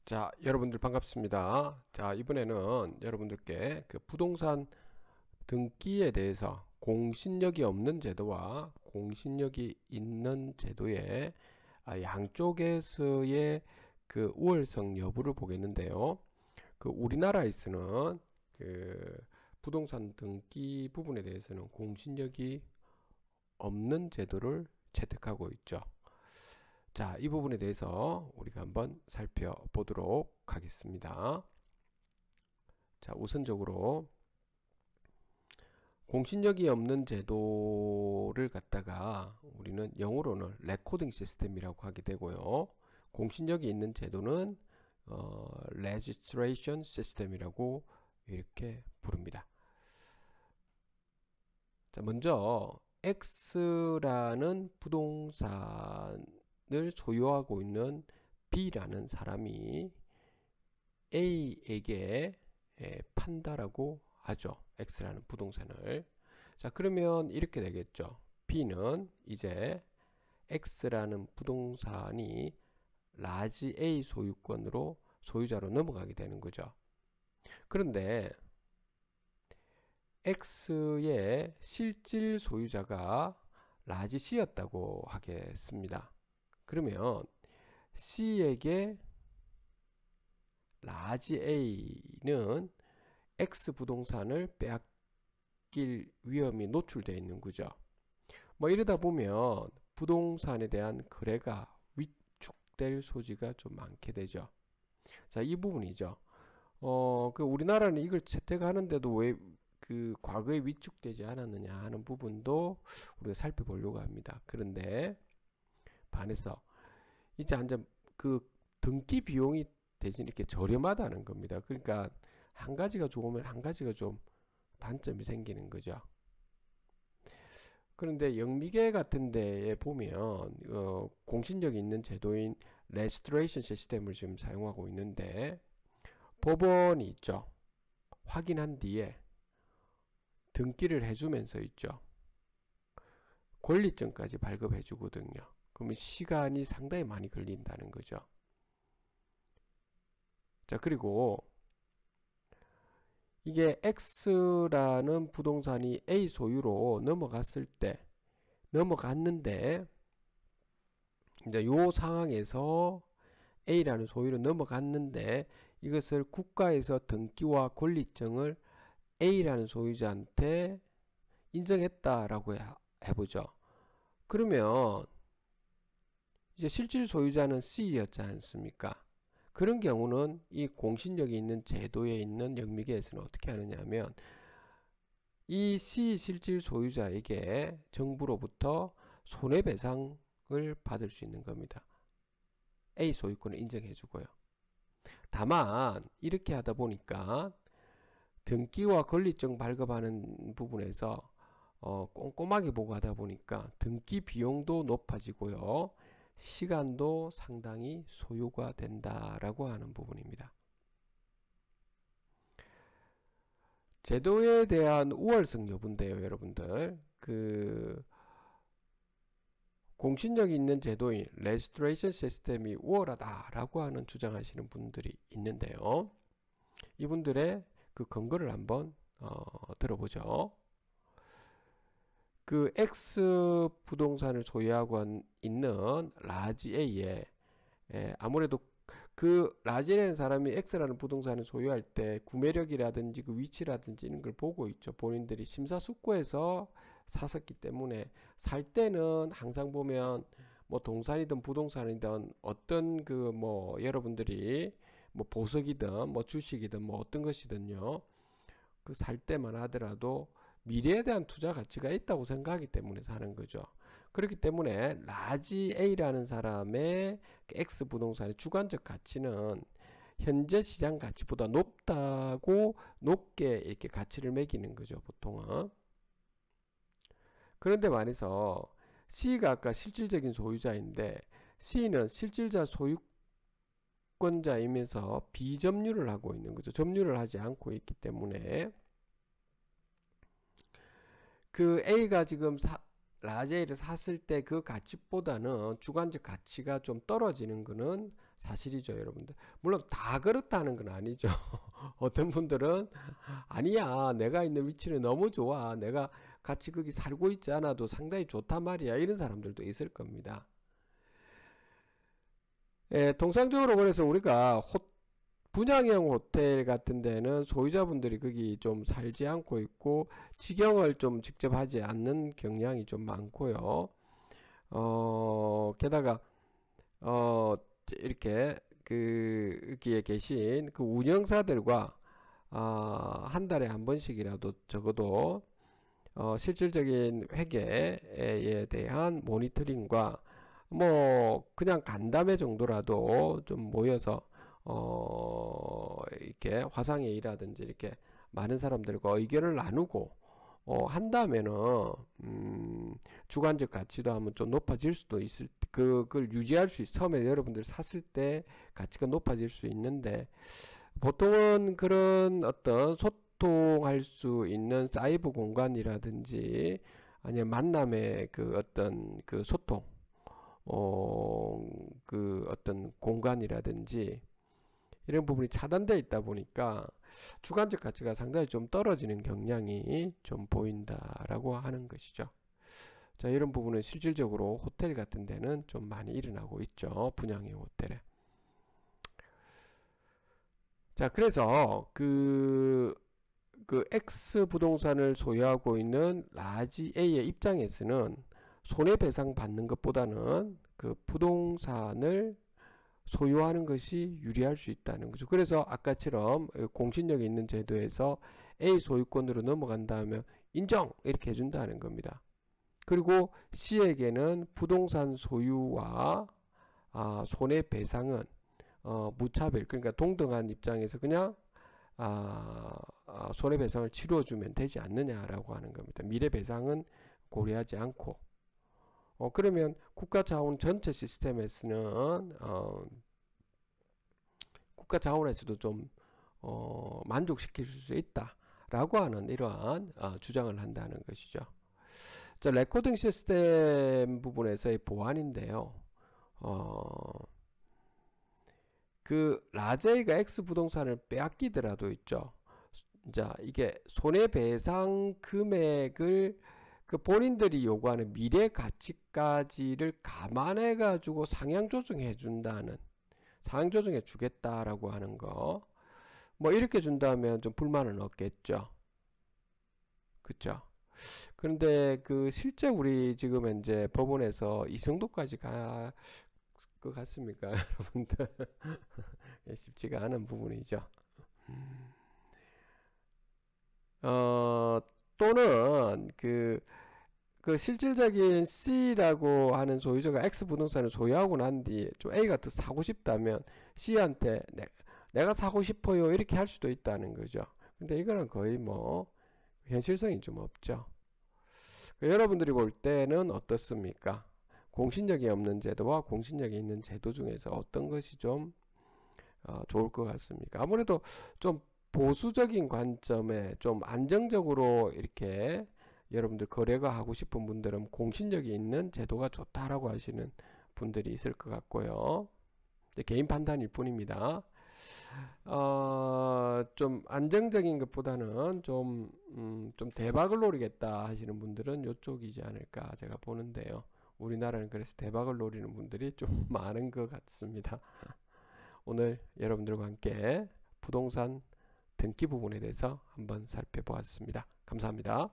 자, 여러분들 반갑습니다. 자, 이번에는 여러분들께 그 부동산 등기에 대해서 공신력이 없는 제도와 공신력이 있는 제도의 양쪽에서의 그 우월성 여부를 보겠는데요. 그 우리나라에 서는 그 부동산 등기 부분에 대해서는 공신력이 없는 제도를 채택하고 있죠. 자, 이 부분에 대해서 우리가 한번 살펴보도록 하겠습니다. 자, 우선적으로 공신력이 없는 제도를 갖다가 우리는 영어로는 레코딩 시스템이라고 하게 되고요. 공신력이 있는 제도는 registration system이라고 이렇게 부릅니다. 자, 먼저 X라는 부동산을 소유하고 있는 B라는 사람이 A에게 판다라고 하죠. X라는 부동산을. 자, 그러면 이렇게 되겠죠. B는 이제 X라는 부동산이 라지 A 소유권으로 소유자로 넘어가게 되는 거죠. 그런데 X의 실질 소유자가 라지 C였다고 하겠습니다. 그러면 C에게 라지 A는 X 부동산을 빼앗길 위험이 노출되어 있는 거죠. 뭐 이러다 보면 부동산에 대한 거래가 위축될 소지가 좀 많게 되죠. 자, 이 부분이죠. 그 우리나라는 이걸 채택하는데도 왜 그 과거에 위축되지 않았느냐 하는 부분도 우리가 살펴보려고 합니다. 그런데 반해서 이제 한점 그 등기 비용이 대신 이렇게 저렴하다는 겁니다. 그러니까 한 가지가 좋으면 한 가지가 좀 단점이 생기는 거죠. 그런데 영미계 같은 데에 보면 공신력이 있는 제도인 레스토레이션 시스템을 지금 사용하고 있는데 법원이 있죠. 확인한 뒤에 등기를 해주면서 있죠. 권리증까지 발급해 주거든요. 그러면 시간이 상당히 많이 걸린다는 거죠. 자, 그리고 이게 X라는 부동산이 A 소유로 넘어갔는데 이제 요 상황에서 A라는 소유로 넘어갔는데 이것을 국가에서 등기와 권리증을 A라는 소유자한테 인정했다라고 해보죠. 그러면 이제 실질 소유자는 C였지 않습니까? 그런 경우는 이 공신력이 있는 제도에 있는 영미계에서는 어떻게 하느냐 하면 이 C 실질 소유자에게 정부로부터 손해배상을 받을 수 있는 겁니다. A 소유권을 인정해 주고요. 다만 이렇게 하다 보니까 등기와 권리증 발급하는 부분에서 꼼꼼하게 보고 하다 보니까 등기 비용도 높아지고요. 시간도 상당히 소요가 된다라고 하는 부분입니다. 제도에 대한 우월성 여부인데요, 여러분들. 그 공신력이 있는 제도인 레스토레이션 시스템이 우월하다라고 하는 주장하시는 분들이 있는데요. 이분들의 그 근거를 한번 들어보죠. 그 X 부동산을 소유하고 있는 라지 A에 아무래도 그 라지 A라는 사람이 X라는 부동산을 소유할 때 구매력이라든지 그 위치라든지 이런 걸 보고 있죠. 본인들이 심사숙고해서 샀었기 때문에 살 때는 항상 보면 뭐 동산이든 부동산이든 어떤 그 뭐 여러분들이 뭐 보석이든 뭐 주식이든 뭐 어떤 것이든요. 그 살 때만 하더라도 미래에 대한 투자 가치가 있다고 생각하기 때문에 사는 거죠. 그렇기 때문에 라지 A라는 사람의 X 부동산의 주관적 가치는 현재 시장 가치보다 높게 이렇게 가치를 매기는 거죠, 보통은. 그런데 말해서 C가 아까 실질적인 소유자인데 C는 실질자 소유권자이면서 비점유를 하고 있는 거죠. 점유를 하지 않고 있기 때문에 그 A가 지금 라지 A를 샀을 때 그 가치보다는 주관적 가치가 좀 떨어지는 거는 사실이죠, 여러분들. 물론 다 그렇다는 건 아니죠. 어떤 분들은 아니야, 내가 있는 위치는 너무 좋아, 내가 같이 거기 살고 있지 않아도 상당히 좋단 말이야, 이런 사람들도 있을 겁니다. 예, 통상적으로 그래서 우리가 분양형 호텔 같은 데는 소유자분들이 거기 좀 살지 않고 있고 직영을 좀 직접 하지 않는 경향이 좀 많고요. 게다가 이렇게 여기에 계신 그 운영사들과 한 달에 한 번씩이라도 적어도 실질적인 회계에 대한 모니터링과 뭐 그냥 간담회 정도라도 좀 모여서 이렇게 화상회의라든지 이렇게 많은 사람들과 의견을 나누고 한다면은 주관적 가치도 한번 좀 높아질 수도 있을, 그걸 유지할 수 처음에 여러분들 샀을 때 가치가 높아질 수 있는데, 보통은 그런 어떤 소통할 수 있는 사이버 공간이라든지 아니면 만남의 그 어떤 그 소통 그 어떤 공간이라든지 이런 부분이 차단되어 있다 보니까 주관적 가치가 상당히 좀 떨어지는 경향이 좀 보인다라고 하는 것이죠. 자, 이런 부분은 실질적으로 호텔 같은 데는 좀 많이 일어나고 있죠. 분양형 호텔에. 자, 그래서 그 X 부동산을 소유하고 있는 라지 A의 입장에서는 손해배상 받는 것보다는 그 부동산을 소유하는 것이 유리할 수 있다는 거죠. 그래서 아까처럼 공신력이 있는 제도에서 A 소유권으로 넘어간다면 인정 이렇게 해준다는 겁니다. 그리고 C에게는 부동산 소유와 손해배상은 무차별, 그러니까 동등한 입장에서 그냥 손해배상을 치루어주면 되지 않느냐라고 하는 겁니다. 미래배상은 고려하지 않고. 그러면 국가자원 전체 시스템에서는 국가자원에서도 좀 만족시킬 수 있다라고 하는 이러한 주장을 한다는 것이죠. 자, 레코딩 시스템 부분에서의 보완인데요. 그 라제이가 X 부동산을 빼앗기더라도 있죠. 자, 이게 손해배상 금액을 그 본인들이 요구하는 미래 가치까지를 감안해 가지고 상향 조정해 준다는, 상향 조정해 주겠다라고 하는 거, 뭐 이렇게 준다면 좀 불만은 없겠죠. 그쵸? 그런데 그 실제 우리 지금 현재 법원에서 이 정도까지 갈 것 같습니까, 여러분들? 쉽지가 않은 부분이죠. 또는 그 실질적인 C라고 하는 소유자가 X 부동산을 소유하고 난 뒤에 좀 A가 더 사고 싶다면 C한테 내가 사고 싶어요 이렇게 할 수도 있다는 거죠. 근데 이거는 거의 뭐 현실성이 좀 없죠. 여러분들이 볼 때는 어떻습니까? 공신력이 없는 제도와 공신력이 있는 제도 중에서 어떤 것이 좀 좋을 것 같습니까? 아무래도 좀 보수적인 관점에 좀 안정적으로 이렇게 여러분들 거래가 하고 싶은 분들은 공신력이 있는 제도가 좋다라고 하시는 분들이 있을 것 같고요. 개인 판단일 뿐입니다. 좀 안정적인 것보다는 좀 대박을 노리겠다 하시는 분들은 이쪽이지 않을까 제가 보는데요. 우리나라는 그래서 대박을 노리는 분들이 좀 많은 것 같습니다. 오늘 여러분들과 함께 부동산 등기 부분에 대해서 한번 살펴보았습니다. 감사합니다.